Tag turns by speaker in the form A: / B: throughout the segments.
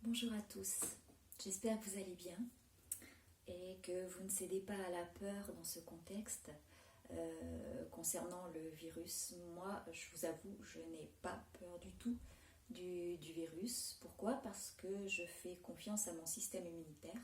A: Bonjour à tous, j'espère que vous allez bien et que vous ne cédez pas à la peur dans ce contexte concernant le virus. Moi, je vous avoue, je n'ai pas peur du tout du virus. Pourquoi? Parce que je fais confiance à mon système immunitaire.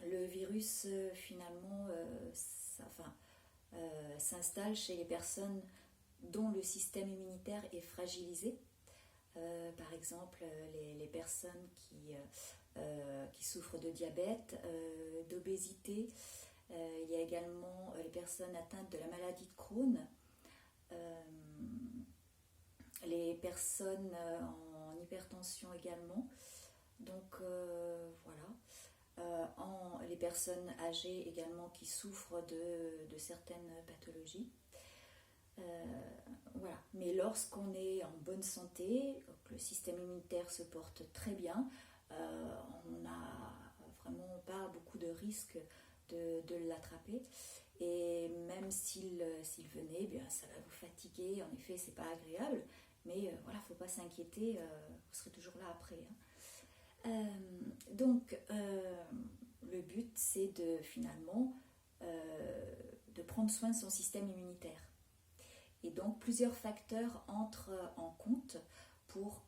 A: Le virus, finalement, s'installe chez les personnes dont le système immunitaire est fragilisé. Par exemple, les personnes qui souffrent de diabète, d'obésité. Il y a également les personnes atteintes de la maladie de Crohn, les personnes en hypertension également. Donc voilà. Les personnes âgées également qui souffrent de certaines pathologies. Voilà. Mais lorsqu'on est en bonne santé, que le système immunitaire se porte très bien, on n'a vraiment pas beaucoup de risques de l'attraper. Et même s'il venait, eh bien, ça va vous fatiguer. En effet, c'est pas agréable, mais voilà, faut pas s'inquiéter. Vous serez toujours là après. Donc, le but, c'est finalement de prendre soin de son système immunitaire. Et donc plusieurs facteurs entrent en compte pour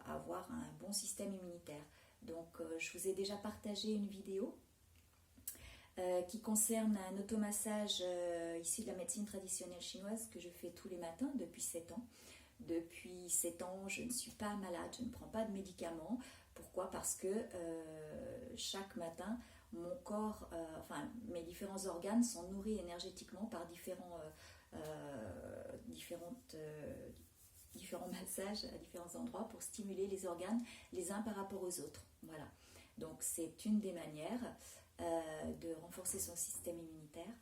A: avoir un bon système immunitaire. Donc je vous ai déjà partagé une vidéo qui concerne un automassage issu de la médecine traditionnelle chinoise que je fais tous les matins depuis 7 ans. Depuis 7 ans, je ne suis pas malade, je ne prends pas de médicaments. Pourquoi? Parce que chaque matin, mon corps, mes différents organes sont nourris énergétiquement par différents massages à différents endroits pour stimuler les organes les uns par rapport aux autres. Voilà. Donc c'est une des manières de renforcer son système immunitaire.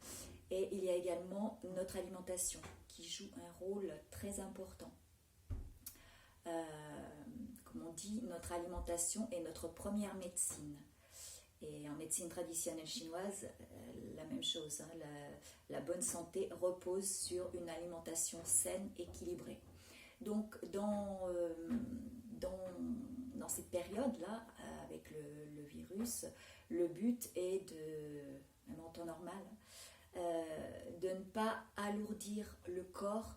A: Et il y a également notre alimentation qui joue un rôle très important. Comme on dit, notre alimentation est notre première médecine. Et en médecine traditionnelle chinoise, la même chose. La bonne santé repose sur une alimentation saine, équilibrée. Donc, dans cette période-là, avec le virus, le but est même en temps normal, de ne pas alourdir le corps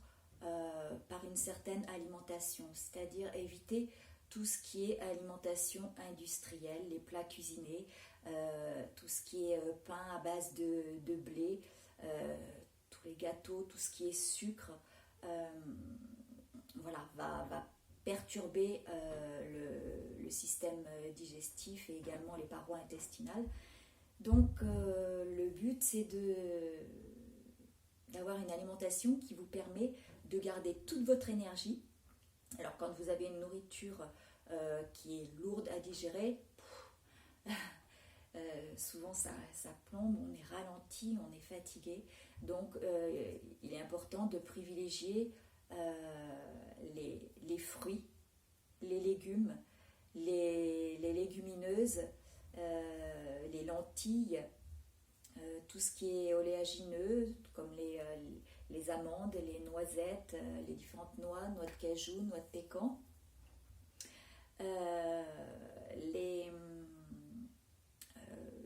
A: par une certaine alimentation, c'est-à-dire éviter tout ce qui est alimentation industrielle, les plats cuisinés, tout ce qui est pain à base de blé, tous les gâteaux, tout ce qui est sucre, voilà, va perturber le système digestif et également les parois intestinales. Donc le but c'est d'avoir une alimentation qui vous permet de garder toute votre énergie. Alors quand vous avez une nourriture qui est lourde à digérer, souvent ça plombe, on est ralenti, on est fatigué. Donc il est important de privilégier les fruits, les légumes, les légumineuses, les lentilles, tout ce qui est oléagineux, comme les amandes, les noisettes, les différentes noix de cajou, noix de pécan.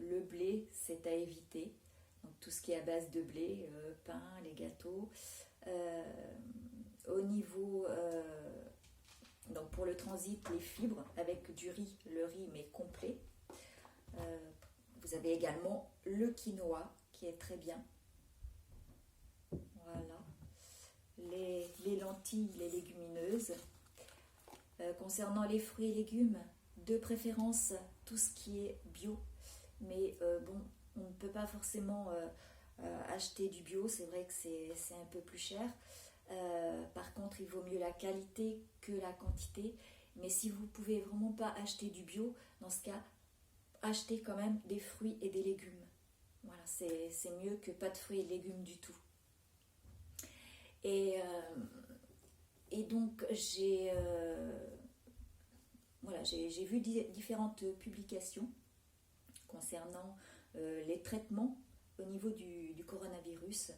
A: Le blé, c'est à éviter. Donc tout ce qui est à base de blé, pain, les gâteaux. Au niveau, donc pour le transit, les fibres avec du riz, le riz mais complet. Vous avez également le quinoa qui est très bien. Voilà. Les lentilles, les légumineuses. Concernant les fruits et légumes, de préférence tout ce qui est bio. Mais bon, on ne peut pas forcément acheter du bio, c'est vrai que c'est un peu plus cher. Par contre, il vaut mieux la qualité que la quantité. Mais si vous ne pouvez vraiment pas acheter du bio, dans ce cas, achetez quand même des fruits et des légumes. Voilà, c'est mieux que pas de fruits et de légumes du tout. Et donc, j'ai vu différentes publications concernant les traitements au niveau du coronavirus.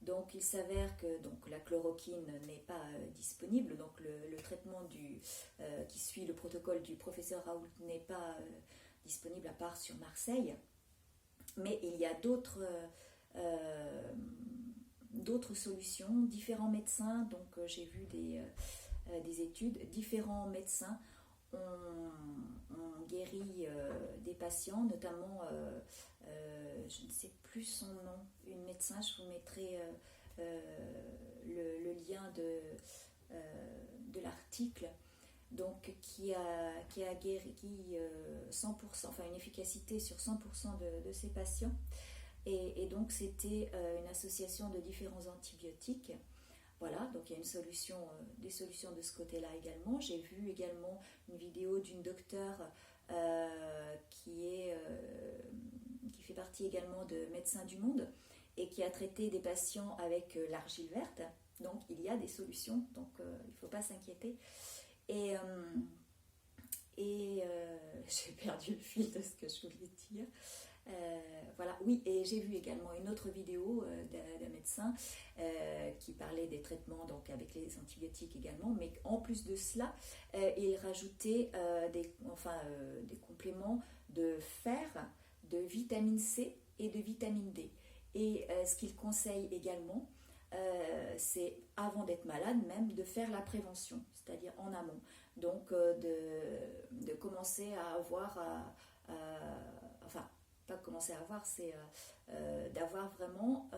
A: Donc il s'avère que donc, la chloroquine n'est pas disponible, donc le traitement qui suit le protocole du professeur Raoult n'est pas disponible à part sur Marseille. Mais il y a d'autres solutions, différents médecins, donc j'ai vu des études, différents médecins ont guéri des patients, notamment, je ne sais plus son nom, une médecin, je vous mettrai le lien de l'article, donc qui a guéri 100%, enfin une efficacité sur 100% de ses patients. Et donc c'était une association de différents antibiotiques. Voilà, donc il y a des solutions de ce côté-là également. J'ai vu également une vidéo d'une docteure qui fait partie également de Médecins du Monde et qui a traité des patients avec l'argile verte. Donc il y a des solutions, donc il ne faut pas s'inquiéter. Et j'ai perdu le fil de ce que je voulais dire. Voilà, oui, et j'ai vu également une autre vidéo d'un médecin qui parlait des traitements donc avec les antibiotiques également, mais en plus de cela, il rajoutait des compléments de fer, de vitamine C et de vitamine D. Et ce qu'il conseille également, c'est avant d'être malade même de faire la prévention, c'est-à-dire en amont. Donc de commencer à avoir, pas commencer à avoir, c'est d'avoir vraiment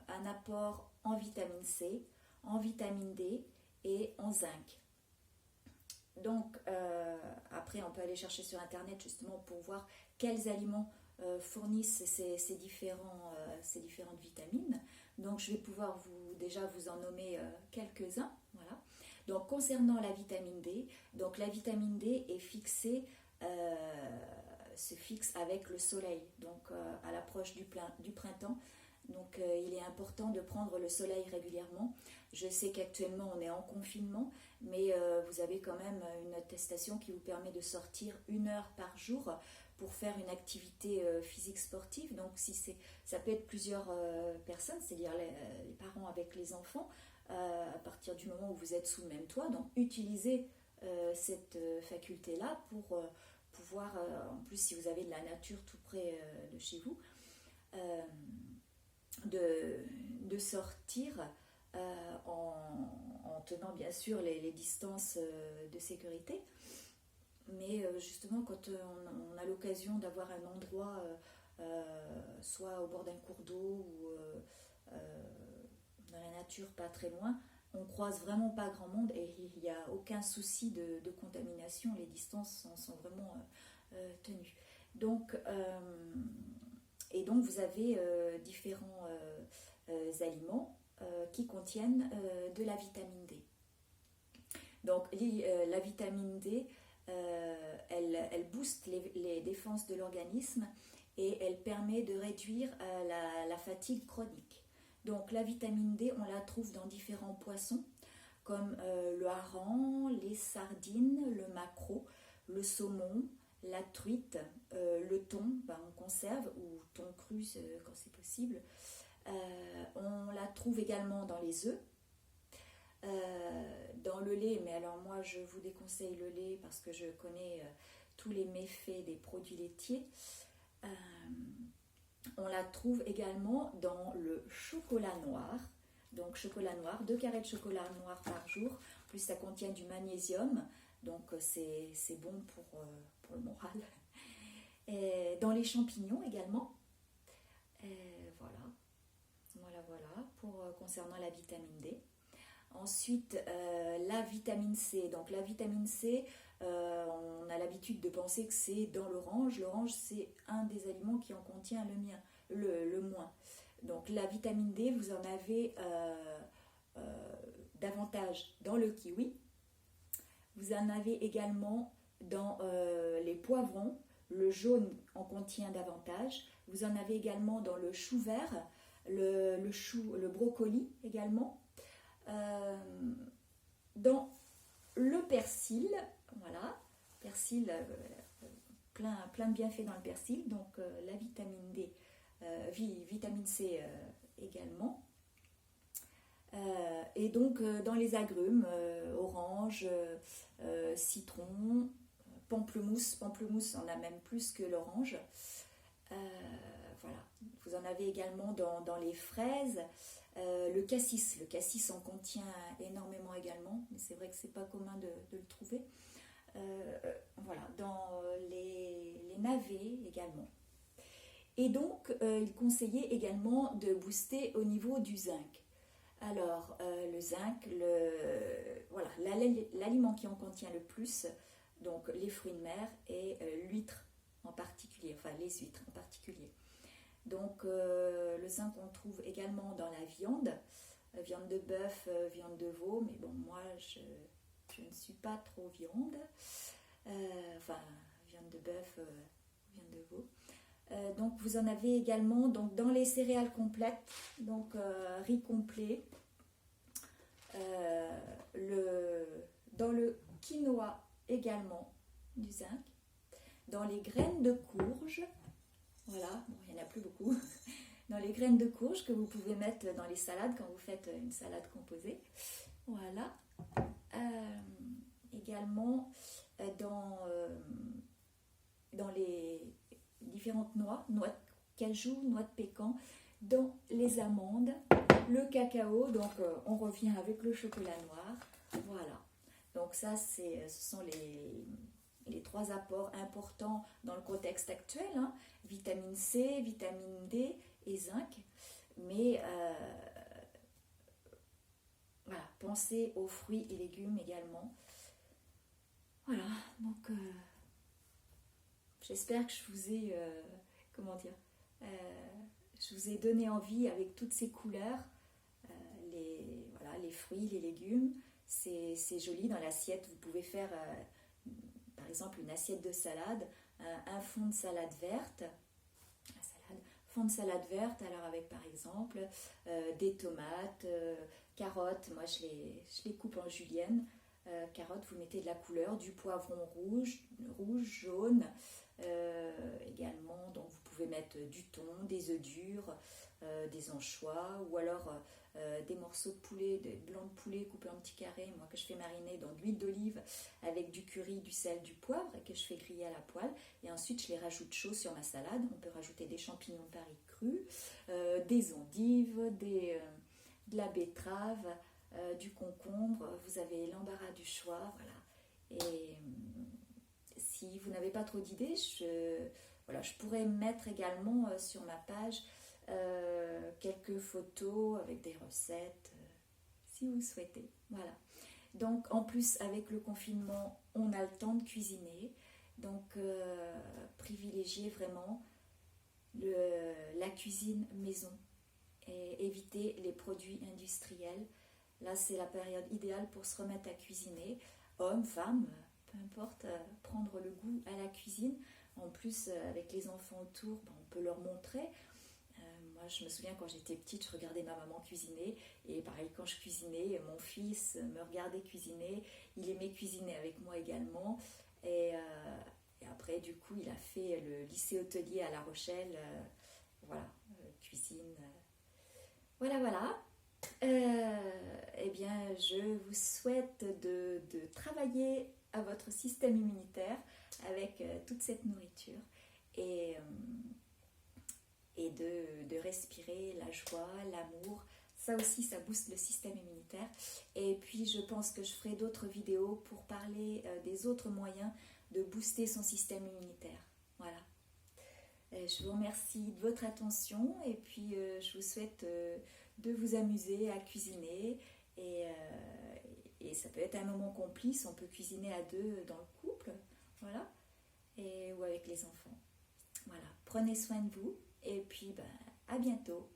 A: un apport en vitamine C, en vitamine D et en zinc. Donc après on peut aller chercher sur internet justement pour voir quels aliments fournissent ces différentes vitamines. Donc je vais pouvoir déjà vous en nommer quelques-uns. Voilà. Donc concernant la vitamine D, donc la vitamine D est se fixe avec le soleil, donc à l'approche du printemps. Donc il est important de prendre le soleil régulièrement. Je sais qu'actuellement on est en confinement, mais vous avez quand même une attestation qui vous permet de sortir 1 heure par jour pour faire une activité physique sportive. Donc ça peut être plusieurs personnes, c'est-à-dire les parents avec les enfants, à partir du moment où vous êtes sous le même toit. Donc utilisez cette faculté-là pour pouvoir, en plus si vous avez de la nature tout près de chez vous, de sortir en tenant bien sûr les distances de sécurité. Mais justement quand on a l'occasion d'avoir un endroit soit au bord d'un cours d'eau ou dans la nature pas très loin, on croise vraiment pas grand monde et il n'y a aucun souci de contamination, les distances sont vraiment tenues. Donc vous avez différents aliments qui contiennent de la vitamine D. Donc la vitamine D, elle booste les défenses de l'organisme et elle permet de réduire la fatigue chronique. Donc la vitamine D, on la trouve dans différents poissons comme le hareng, les sardines, le maquereau, le saumon, la truite, le thon en conserve ou thon cru quand c'est possible. On la trouve également dans les œufs, dans le lait, mais alors moi je vous déconseille le lait parce que je connais tous les méfaits des produits laitiers. On la trouve également dans le chocolat noir. Donc chocolat noir, 2 carrés de chocolat noir par jour, plus ça contient du magnésium, donc c'est bon pour le moral. Et dans les champignons également. Voilà concernant la vitamine D. Ensuite, la vitamine C. Donc la vitamine C, on a l'habitude de penser que c'est dans l'orange. L'orange, c'est un des aliments qui en contient le moins. Donc la vitamine D, vous en avez davantage dans le kiwi. Vous en avez également dans les poivrons. Le jaune en contient davantage. Vous en avez également dans le chou vert, le brocoli également. Dans le persil, voilà, persil, plein de bienfaits dans le persil, donc la vitamine D, vitamine C également. Et donc dans les agrumes, orange, citron, pamplemousse. Pamplemousse, on a même plus que l'orange. Voilà. Vous en avez également dans les fraises. Le cassis. Le cassis en contient énormément également, mais c'est vrai que c'est pas commun de le trouver. Voilà, dans les navets également. Et donc, il conseillait également de booster au niveau du zinc. Alors, le zinc, voilà, l'aliment qui en contient le plus, donc les fruits de mer et l'huître en particulier, enfin les huîtres en particulier. Donc, le zinc, on le trouve également dans la viande, viande de bœuf, viande de veau, mais bon, moi, je ne suis pas trop viande, enfin, viande de bœuf, viande de veau. Donc vous en avez également donc, dans les céréales complètes, donc riz complet, dans le quinoa également du zinc, dans les graines de courge, voilà, bon, il n'y en a plus beaucoup, dans les graines de courge que vous pouvez mettre dans les salades quand vous faites une salade composée, voilà, également dans les différentes noix de cajou, noix de pécan, dans les amandes, le cacao, donc on revient avec le chocolat noir, voilà. Donc ça, ce sont les 3 apports importants dans le contexte actuel, hein. Vitamine C, vitamine D et zinc, mais voilà, pensez aux fruits et légumes également. Voilà, donc j'espère que je vous ai, je vous ai donné envie avec toutes ces couleurs, voilà, les fruits, les légumes, c'est joli dans l'assiette. Vous pouvez faire par exemple une assiette de salade, un fond de salade verte, fond de salade verte, alors avec par exemple des tomates, carottes, moi je les coupe en julienne, carottes, vous mettez de la couleur, du poivron rouge, jaune, également, donc vous pouvez mettre du thon, des œufs durs, des anchois, ou alors des morceaux de poulet, de blanc de poulet coupés en petits carrés, moi que je fais mariner dans de l'huile d'olive avec du curry, du sel, du poivre, et que je fais griller à la poêle, et ensuite je les rajoute chauds sur ma salade. On peut rajouter des champignons de Paris crus, des endives, de la betterave, du concombre, vous avez l'embarras du choix, voilà. Et si vous n'avez pas trop d'idées, je pourrais mettre également sur ma page quelques photos avec des recettes, si vous souhaitez. Voilà. Donc en plus, avec le confinement, on a le temps de cuisiner, donc privilégiez vraiment la cuisine maison et éviter les produits industriels. Là, c'est la période idéale pour se remettre à cuisiner. Hommes, femmes, peu importe, prendre le goût à la cuisine. En plus, avec les enfants autour, on peut leur montrer. Moi, je me souviens quand j'étais petite, je regardais ma maman cuisiner. Et pareil, quand je cuisinais, mon fils me regardait cuisiner. Il aimait cuisiner avec moi également. Et après, du coup, il a fait le lycée hôtelier à La Rochelle. Voilà, cuisine. Voilà. Eh bien, je vous souhaite de travailler à votre système immunitaire avec toute cette nourriture et de respirer la joie, l'amour. Ça aussi, ça booste le système immunitaire. Et puis, je pense que je ferai d'autres vidéos pour parler des autres moyens de booster son système immunitaire. Voilà. Je vous remercie de votre attention et puis je vous souhaite de vous amuser à cuisiner et ça peut être un moment complice, on peut cuisiner à 2 dans le couple, voilà, ou avec les enfants. Voilà, prenez soin de vous et puis à bientôt.